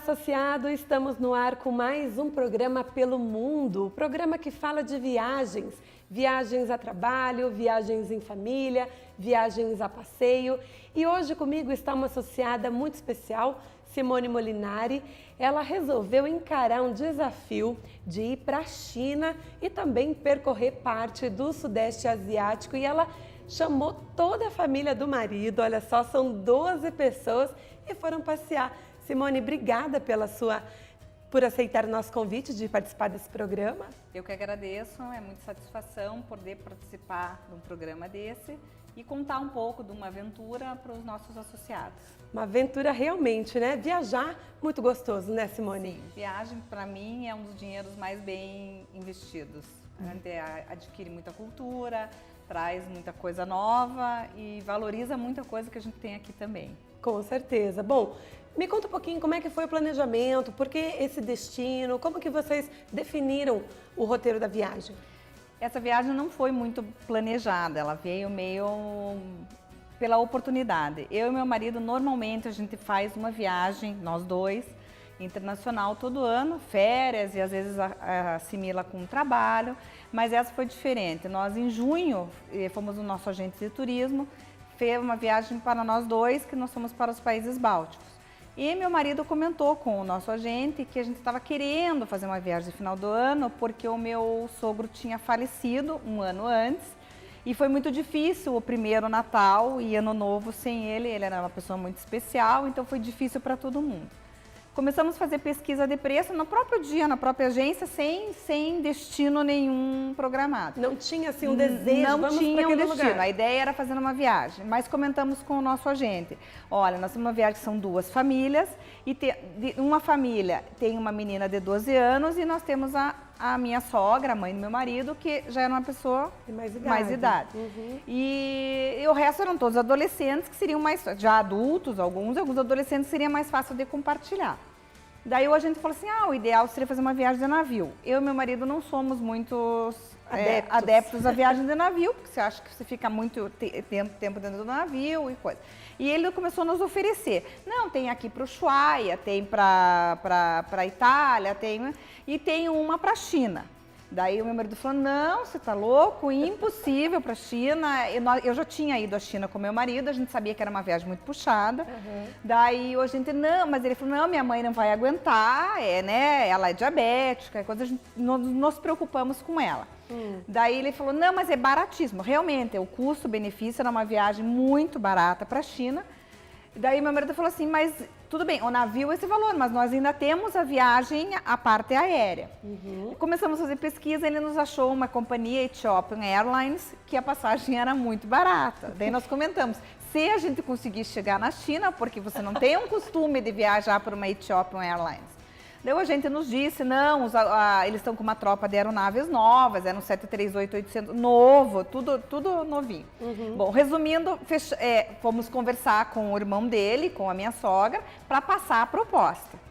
associado, estamos no ar com mais um programa pelo mundo, programa que fala de viagens, viagens a trabalho, viagens em família, viagens a passeio. E hoje comigo está uma associada muito especial, Simone Molinari. Ela resolveu encarar um desafio de ir para a China e também percorrer parte do Sudeste Asiático, e ela chamou toda a família do marido, olha só, são 12 pessoas e foram passear. Simone, obrigada por aceitar o nosso convite de participar desse programa. Eu que agradeço, é muita satisfação poder participar de um programa desse e contar um pouco de uma aventura para os nossos associados. Uma aventura realmente, né? Viajar, muito gostoso, né, Simone? Sim, viagem para mim é um dos dinheiros mais bem investidos. A gente adquire muita cultura, traz muita coisa nova e valoriza muita coisa que a gente tem aqui também. Com certeza. Bom, me conta um pouquinho como é que foi o planejamento, por que esse destino, como que vocês definiram o roteiro da viagem? Essa viagem não foi muito planejada, ela veio meio pela oportunidade. Eu e meu marido, normalmente a gente faz uma viagem, nós dois, internacional todo ano, férias e às vezes assimila com trabalho, mas essa foi diferente. Nós em junho fomos no nosso agente de turismo, fez uma viagem para nós dois, que nós fomos para os países bálticos. E meu marido comentou com o nosso agente que a gente estava querendo fazer uma viagem de final do ano porque o meu sogro tinha falecido um ano antes e foi muito difícil o primeiro Natal e Ano Novo sem ele. Ele era uma pessoa muito especial, então foi difícil para todo mundo. Começamos a fazer pesquisa de preço no próprio dia, na própria agência, sem destino nenhum programado. Não tinha assim um desejo, não tinha um destino. Lugar. A ideia era fazer uma viagem, mas comentamos com o nosso agente. Olha, nós temos uma viagem que são duas famílias, e uma família tem uma menina de 12 anos e nós temos a minha sogra, a mãe do meu marido, que já era uma pessoa de mais idade. Uhum. E o resto eram todos adolescentes que seriam já adultos, alguns adolescentes seria mais fácil de compartilhar. Daí a gente falou assim, o ideal seria fazer uma viagem de navio. Eu e meu marido não somos muitos adeptos à viagem de navio, porque você acha que você fica muito tempo dentro do navio e coisa. E ele começou a nos oferecer, não, tem aqui para o Ushuaia, tem para a Itália, e tem uma para a China. Daí o meu marido falou, não, você tá louco, impossível para a China. Eu já tinha ido à China com meu marido, a gente sabia que era uma viagem muito puxada. Uhum. Daí a gente, não, mas ele falou, não, minha mãe não vai aguentar, ela é diabética, nós nos preocupamos com ela. Daí ele falou, não, mas é baratíssimo. Realmente, o custo-benefício era uma viagem muito barata para a China. Daí meu marido falou assim, mas tudo bem, o navio é esse valor, mas nós ainda temos a viagem, a parte aérea. Uhum. Começamos a fazer pesquisa, ele nos achou uma companhia, Ethiopian Airlines, que a passagem era muito barata. Daí nós comentamos, se a gente conseguir chegar na China, porque você não tem um costume de viajar por uma Ethiopian Airlines. Daí a gente nos disse, não, eles estão com uma tropa de aeronaves novas, era um 738-800 novo, tudo novinho. Uhum. Bom, resumindo, fomos conversar com o irmão dele, com a minha sogra, para passar a proposta.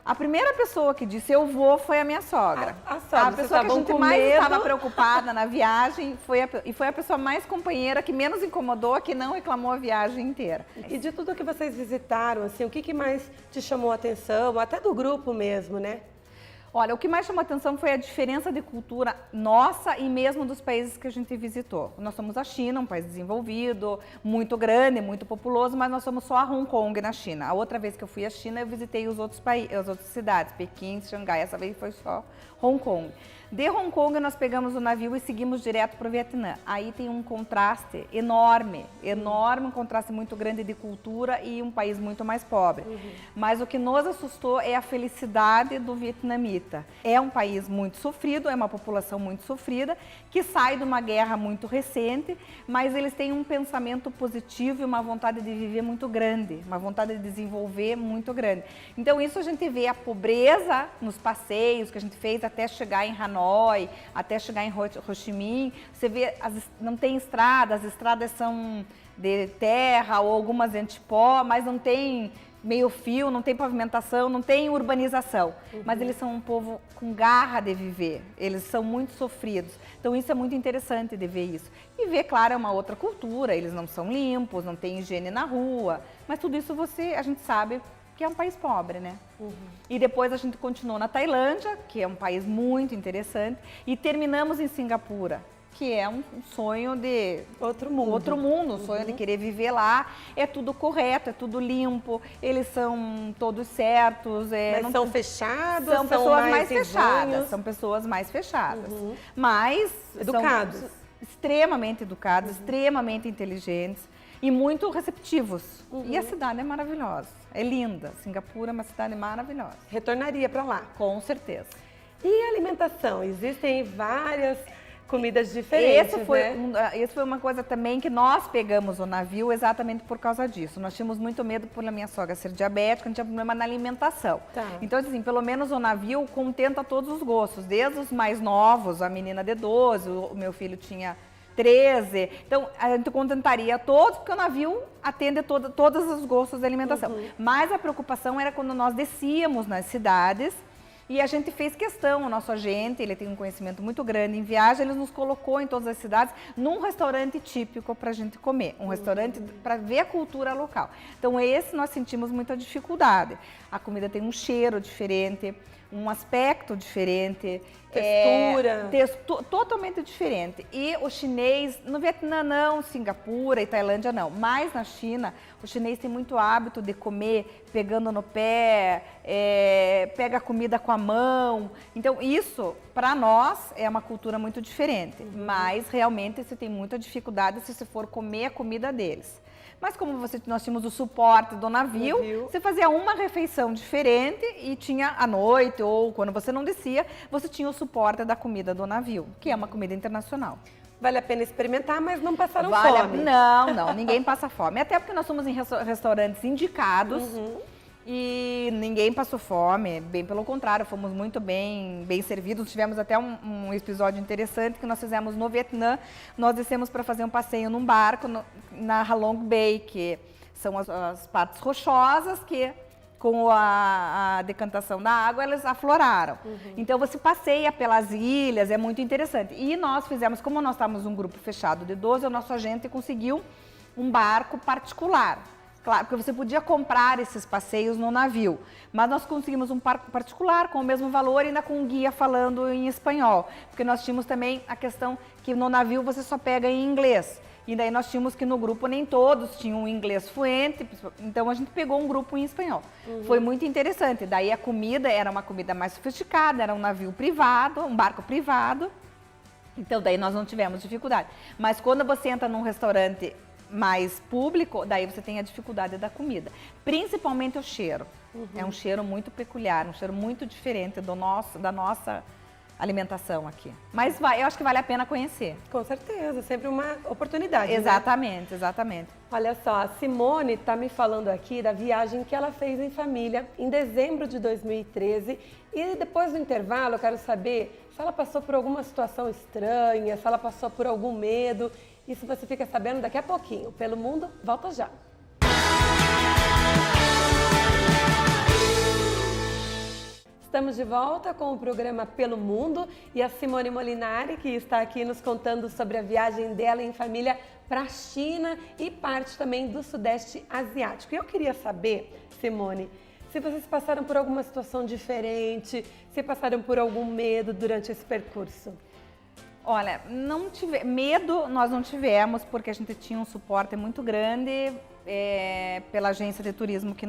A primeira pessoa que disse eu vou foi a minha sogra. A pessoa que a gente mais estava preocupada na viagem foi a pessoa mais companheira, que menos incomodou, que não reclamou a viagem inteira. E de tudo que vocês visitaram, assim, o que mais te chamou a atenção, até do grupo mesmo, né? Olha, o que mais chamou a atenção foi a diferença de cultura nossa e mesmo dos países que a gente visitou. Nós somos a China, um país desenvolvido, muito grande, muito populoso, mas nós somos só a Hong Kong na China. A outra vez que eu fui à China, eu visitei os outros países, as outras cidades, Pequim, Xangai, essa vez foi só Hong Kong. De Hong Kong, nós pegamos o navio e seguimos direto para o Vietnã. Aí tem um contraste enorme, um contraste muito grande de cultura e um país muito mais pobre. Uhum. Mas o que nos assustou é a felicidade do vietnamita. É um país muito sofrido, é uma população muito sofrida, que sai de uma guerra muito recente, mas eles têm um pensamento positivo e uma vontade de viver muito grande, uma vontade de desenvolver muito grande. Então isso a gente vê a pobreza nos passeios que a gente fez até chegar em Hanoi, até chegar em Ho Chi Minh. Você vê, não tem estrada, as estradas são de terra ou algumas antipó, mas não tem meio fio, não tem pavimentação, não tem urbanização. Uhum. Mas eles são um povo com garra de viver, eles são muito sofridos. Então isso é muito interessante de ver isso. E ver, claro, é uma outra cultura, eles não são limpos, não tem higiene na rua, mas tudo isso a gente sabe porque é um país pobre, né? E depois a gente continuou na Tailândia, que é um país muito interessante, e terminamos em Singapura, que é um sonho de Outro mundo. um sonho de querer viver lá. É tudo correto, é tudo limpo, eles são todos certos. Mas são fechados? São pessoas mais risonhos? fechadas, são pessoas mais fechadas. Mas Educados. são extremamente educados, extremamente inteligentes e muito receptivos. E a cidade é maravilhosa, é linda. Singapura é uma cidade maravilhosa. Retornaria para lá. Com certeza. E a alimentação? Existem várias comidas diferentes, Esse foi uma coisa também que nós pegamos o navio exatamente por causa disso. Nós tínhamos muito medo por a minha sogra ser diabética, a gente tinha problema na alimentação. Tá. Então, assim, pelo menos o navio contenta todos os gostos, desde os mais novos, a menina de 12, o meu filho tinha 13. Então, a gente contentaria todos, porque o navio atende todos os gostos da alimentação. Mas a preocupação era quando nós descíamos nas cidades. E a gente fez questão, o nosso agente, ele tem um conhecimento muito grande em viagem, ele nos colocou em todas as cidades num restaurante típico para a gente comer, um restaurante para ver a cultura local. Então esse nós sentimos muita dificuldade. A comida tem um cheiro diferente, um aspecto diferente. Textura. Totalmente diferente. E o chinês, no Vietnã não, Singapura e Tailândia não, mas na China, o chinês tem muito hábito de comer pegando no pé, pega a comida com a mão. Então isso, para nós, é uma cultura muito diferente. Mas realmente você tem muita dificuldade se você for comer a comida deles. Mas como nós tínhamos o suporte do navio, você fazia uma refeição diferente e tinha à noite ou quando você não descia, você tinha o suporte da comida do navio, que é uma comida internacional. Vale a pena experimentar, mas não passaram fome. Não, ninguém passa fome. Até porque nós somos em restaurantes indicados e ninguém passou fome, bem pelo contrário, fomos muito bem servidos. Tivemos até um episódio interessante que nós fizemos no Vietnã. Nós descemos para fazer um passeio num barco na Halong Bay, que são as partes rochosas que com a decantação da água, elas afloraram. Então, você passeia pelas ilhas, é muito interessante. E nós fizemos, como nós estávamos um grupo fechado de 12, o nosso agente conseguiu um barco particular. Claro, porque você podia comprar esses passeios no navio, mas nós conseguimos um barco particular com o mesmo valor, ainda com um guia falando em espanhol. Porque nós tínhamos também a questão que no navio você só pega em inglês. E daí nós tínhamos que no grupo nem todos tinham inglês fluente, então a gente pegou um grupo em espanhol. Foi muito interessante. Daí a comida era uma comida mais sofisticada, era um navio privado, um barco privado. Então daí nós não tivemos dificuldade. Mas quando você entra num restaurante mais público, daí você tem a dificuldade da comida. Principalmente o cheiro. É um cheiro muito peculiar, um cheiro muito diferente da nossa alimentação aqui. Mas eu acho que vale a pena conhecer. Com certeza, sempre uma oportunidade. Exatamente, né? Exatamente. Olha só, a Simone está me falando aqui da viagem que ela fez em família em dezembro de 2013. E depois do intervalo, eu quero saber se ela passou por alguma situação estranha, se ela passou por algum medo. Isso você fica sabendo daqui a pouquinho. Pelo Mundo, volta já. Estamos de volta com o programa Pelo Mundo e a Simone Molinari, que está aqui nos contando sobre a viagem dela em família para a China e parte também do Sudeste Asiático. E eu queria saber, Simone, se vocês passaram por alguma situação diferente, se passaram por algum medo durante esse percurso. Olha, medo nós não tivemos, porque a gente tinha um suporte muito grande pela agência de turismo que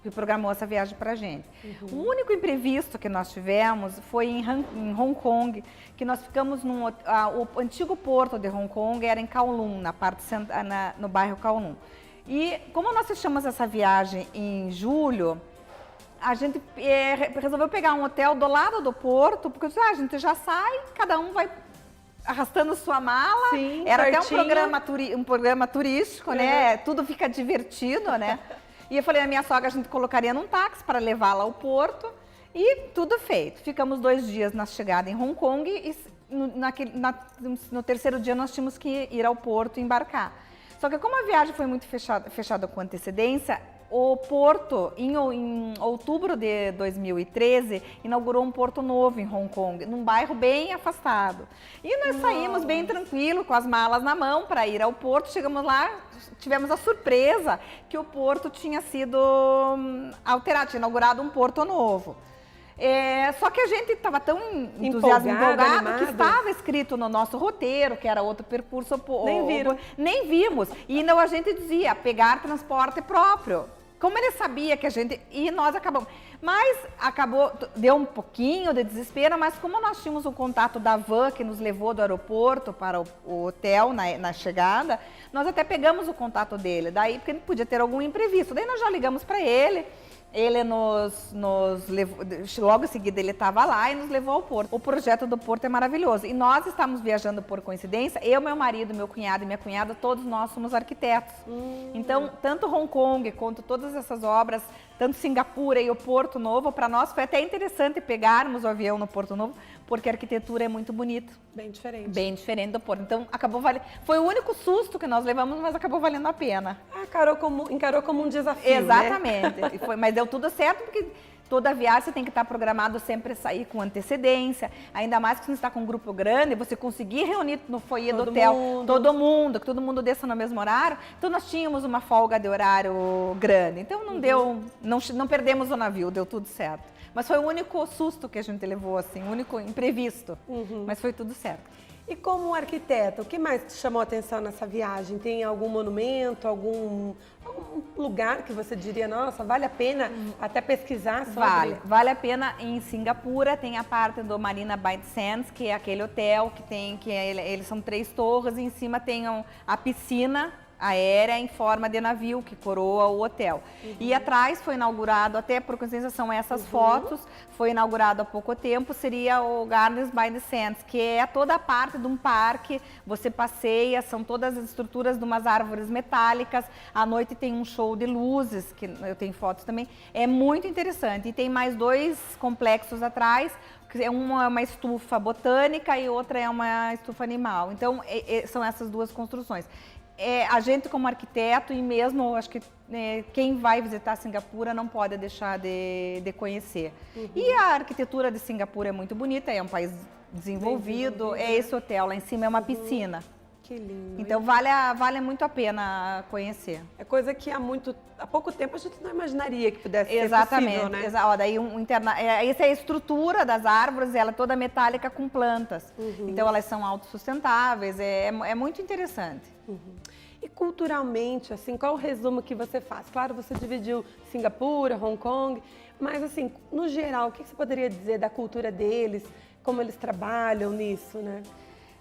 que programou essa viagem para a gente. O único imprevisto que nós tivemos foi em Hong Kong, que nós ficamos o antigo porto de Hong Kong era em Kowloon, no bairro Kowloon. E como nós fechamos essa viagem em julho, a gente resolveu pegar um hotel do lado do porto, porque a gente já sai, cada um vai arrastando sua mala. Sim, era pertinho. Até um programa turístico, né? Tudo fica divertido, né? E eu falei à minha sogra, a gente colocaria num táxi para levá-la ao porto e tudo feito. Ficamos 2 dias na chegada em Hong Kong e no terceiro dia nós tínhamos que ir ao porto e embarcar. Só que como a viagem foi muito fechada com antecedência, O Porto, em outubro de 2013, inaugurou um porto novo em Hong Kong, num bairro bem afastado. E nós saímos bem tranquilo, com as malas na mão, para ir ao porto. Chegamos lá, tivemos a surpresa que o porto tinha sido alterado, tinha inaugurado um porto novo. Só que a gente estava tão empolgado que estava escrito no nosso roteiro, que era outro percurso. Nem vimos. E então a gente dizia, pegar transporte próprio. Como ele sabia que a gente... E nós acabamos... Mas deu um pouquinho de desespero, mas como nós tínhamos o contato da van que nos levou do aeroporto para o hotel na chegada, nós até pegamos o contato dele. Daí, porque podia ter algum imprevisto. Daí nós já ligamos para ele. Ele nos levou, logo em seguida ele estava lá e nos levou ao porto. O projeto do porto é maravilhoso. E nós estávamos viajando por coincidência, eu, meu marido, meu cunhado e minha cunhada, todos nós somos arquitetos. Então, tanto Hong Kong quanto todas essas obras, tanto Singapura e o Porto Novo, para nós foi até interessante pegarmos o avião no Porto Novo, porque a arquitetura é muito bonita. Bem diferente. Bem diferente do Porto. Então, foi o único susto que nós levamos, mas acabou valendo a pena. Encarou como um desafio, exatamente. Né? Mas deu tudo certo, porque toda viagem você tem que estar programado sempre sair com antecedência, ainda mais que você está com um grupo grande, você conseguir reunir no foyer do hotel que todo mundo desça no mesmo horário. Então nós tínhamos uma folga de horário grande, então não perdemos o navio, deu tudo certo. Mas foi o único susto que a gente levou, assim, o único imprevisto, mas foi tudo certo. E como arquiteto, o que mais te chamou a atenção nessa viagem? Tem algum monumento, algum lugar que você diria, nossa, vale a pena até pesquisar sobre? Vale a pena. Em Singapura tem a parte do Marina Bay Sands, que é aquele hotel eles são 3 torres, e em cima tem a piscina aérea em forma de navio que coroa o hotel. E atrás foi inaugurado, até por coincidência são essas fotos, foi inaugurado há pouco tempo, seria o Gardens by the Sands, que é toda a parte de um parque, você passeia, são todas as estruturas de umas árvores metálicas, à noite tem um show de luzes, que eu tenho fotos também, é muito interessante. E tem mais 2 complexos atrás, uma é uma estufa botânica e outra é uma estufa animal. Então, são essas 2 construções. A gente como arquiteto e mesmo, acho que quem vai visitar Singapura não pode deixar de conhecer. E a arquitetura de Singapura é muito bonita, é um país desenvolvido, esse hotel lá em cima é uma piscina. Que lindo. Então vale muito a pena conhecer. É coisa que há pouco tempo a gente não imaginaria que pudesse ser possível, né? Daí essa é a estrutura das árvores, ela é toda metálica com plantas. Então elas são autossustentáveis, é muito interessante. E culturalmente, assim, qual o resumo que você faz? Claro, você dividiu Singapura, Hong Kong, mas assim, no geral, o que você poderia dizer da cultura deles, como eles trabalham nisso, né?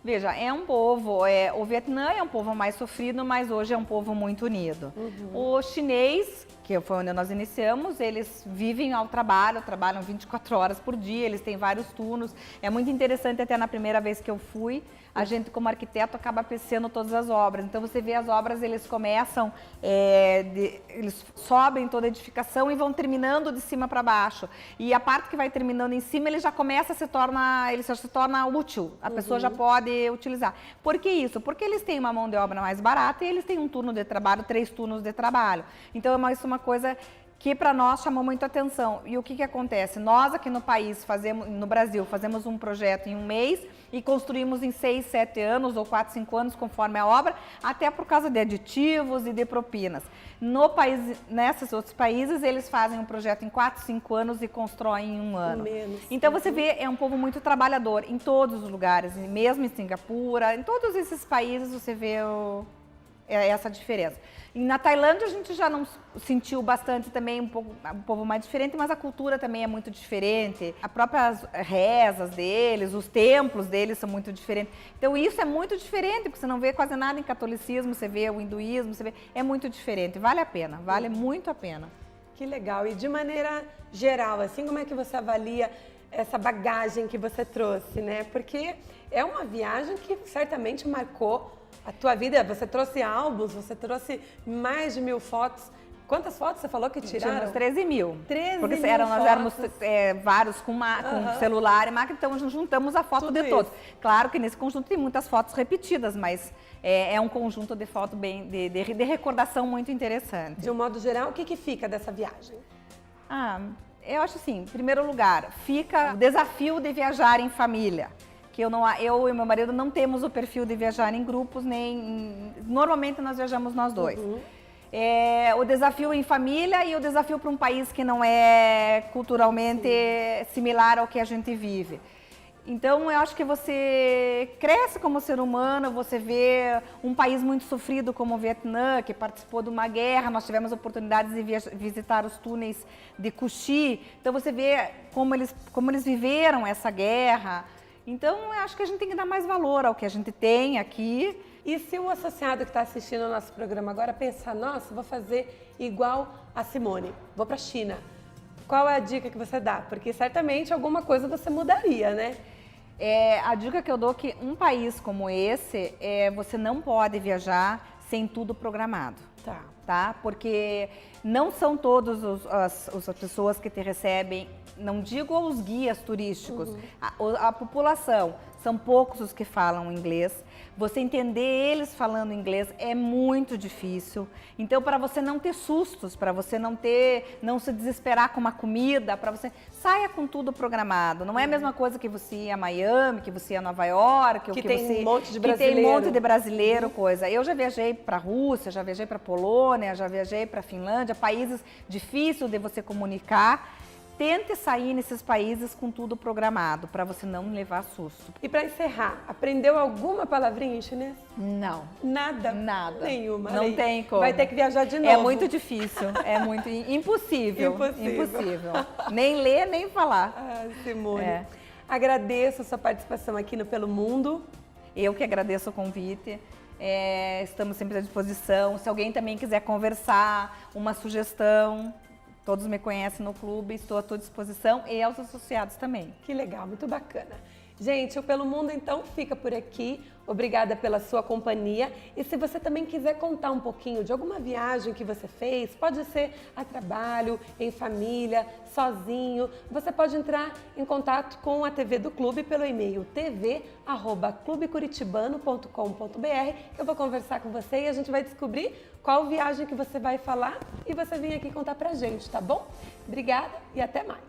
Veja, é um povo, o Vietnã é um povo mais sofrido, mas hoje é um povo muito unido. O chinês, que foi onde nós iniciamos, eles vivem ao trabalho, trabalham 24 horas por dia, eles têm vários turnos. É muito interessante, até na primeira vez que eu fui, a gente como arquiteto acaba apreciando todas as obras. Então você vê as obras, eles começam, eles sobem toda a edificação e vão terminando de cima para baixo. E a parte que vai terminando em cima, ele já começa ele já se torna útil, a pessoa já pode utilizar. Por que isso? Porque eles têm uma mão de obra mais barata e eles têm um turno de trabalho, 3 turnos de trabalho. Então é uma coisa que para nós chamou muito atenção. E o que acontece? Nós aqui no país, no Brasil, fazemos um projeto em um mês e construímos em 6, 7 anos ou 4, 5 anos, conforme a obra, até por causa de aditivos e de propinas. Nesses outros países, eles fazem um projeto em 4, 5 anos e constroem em 1 ano. Então você vê, é um povo muito trabalhador em todos os lugares, mesmo em Singapura, em todos esses países você vê essa diferença. E na Tailândia a gente já não sentiu bastante também, um povo mais diferente, mas a cultura também é muito diferente. As próprias rezas deles, os templos deles são muito diferentes. Então isso é muito diferente, porque você não vê quase nada em catolicismo, você vê o hinduísmo, é muito diferente. Vale a pena, vale muito a pena. Que legal. E de maneira geral, assim, como é que você avalia essa bagagem que você trouxe, né? Porque é uma viagem que certamente marcou a tua vida. Você trouxe álbuns, você trouxe mais de 1000 fotos. Quantas fotos você falou que tiraram? Tínhamos 13 mil. 13 Porque mil nós éramos fotos. vários com celular e máquina, então juntamos a foto Tudo de todos. isso. Claro que nesse conjunto tem muitas fotos repetidas, mas é um conjunto de foto bem de recordação muito interessante. De um modo geral, o que que fica dessa viagem? Eu acho assim, em primeiro lugar, fica o desafio de viajar em família. Que eu e meu marido não temos o perfil de viajar em grupos, normalmente nós viajamos nós dois. O desafio em família e o desafio para um país que não é culturalmente similar ao que a gente vive. Então, eu acho que você cresce como ser humano, você vê um país muito sofrido como o Vietnã, que participou de uma guerra, nós tivemos oportunidades de visitar os túneis de Cú-chi, então você vê como eles viveram essa guerra. Então, eu acho que a gente tem que dar mais valor ao que a gente tem aqui. E se o associado que está assistindo o nosso programa agora pensar, nossa, vou fazer igual a Simone, vou para a China. Qual é a dica que você dá? Porque certamente alguma coisa você mudaria, né? A dica que eu dou é que um país como esse, você não pode viajar sem tudo programado. Tá? Porque não são todas as pessoas que te recebem, não digo os guias turísticos, a população, são poucos os que falam inglês. Você entender eles falando inglês é muito difícil. Então, para você não ter sustos, para você não se desesperar com uma comida, para você saia com tudo programado. Não é a mesma coisa que você ir a Miami, que você ir a Nova York, que tem um monte de que brasileiro. tem um monte de brasileiro, coisa. Eu já viajei para a Rússia, já viajei para a Polônia, já viajei para a Finlândia, países difíceis de você comunicar. Tente sair nesses países com tudo programado, para você não levar susto. E para encerrar, aprendeu alguma palavrinha em chinês? Não. Nada? Nada. Nenhuma. Não tem como. Vai ter que viajar de novo. É muito difícil, é muito impossível. Impossível. Nem ler, nem falar. Simone, agradeço a sua participação aqui no Pelo Mundo. Eu que agradeço o convite. Estamos sempre à disposição. Se alguém também quiser conversar, uma sugestão... Todos me conhecem no clube, estou à tua disposição e aos associados também. Que legal, muito bacana. Gente, o Pelo Mundo então fica por aqui. Obrigada pela sua companhia. E se você também quiser contar um pouquinho de alguma viagem que você fez, pode ser a trabalho, em família, sozinho, você pode entrar em contato com a TV do clube pelo e-mail tv@clubecuritibano.com.br. Eu vou conversar com você e a gente vai descobrir qual viagem que você vai falar e você vem aqui contar pra gente, tá bom? Obrigada e até mais.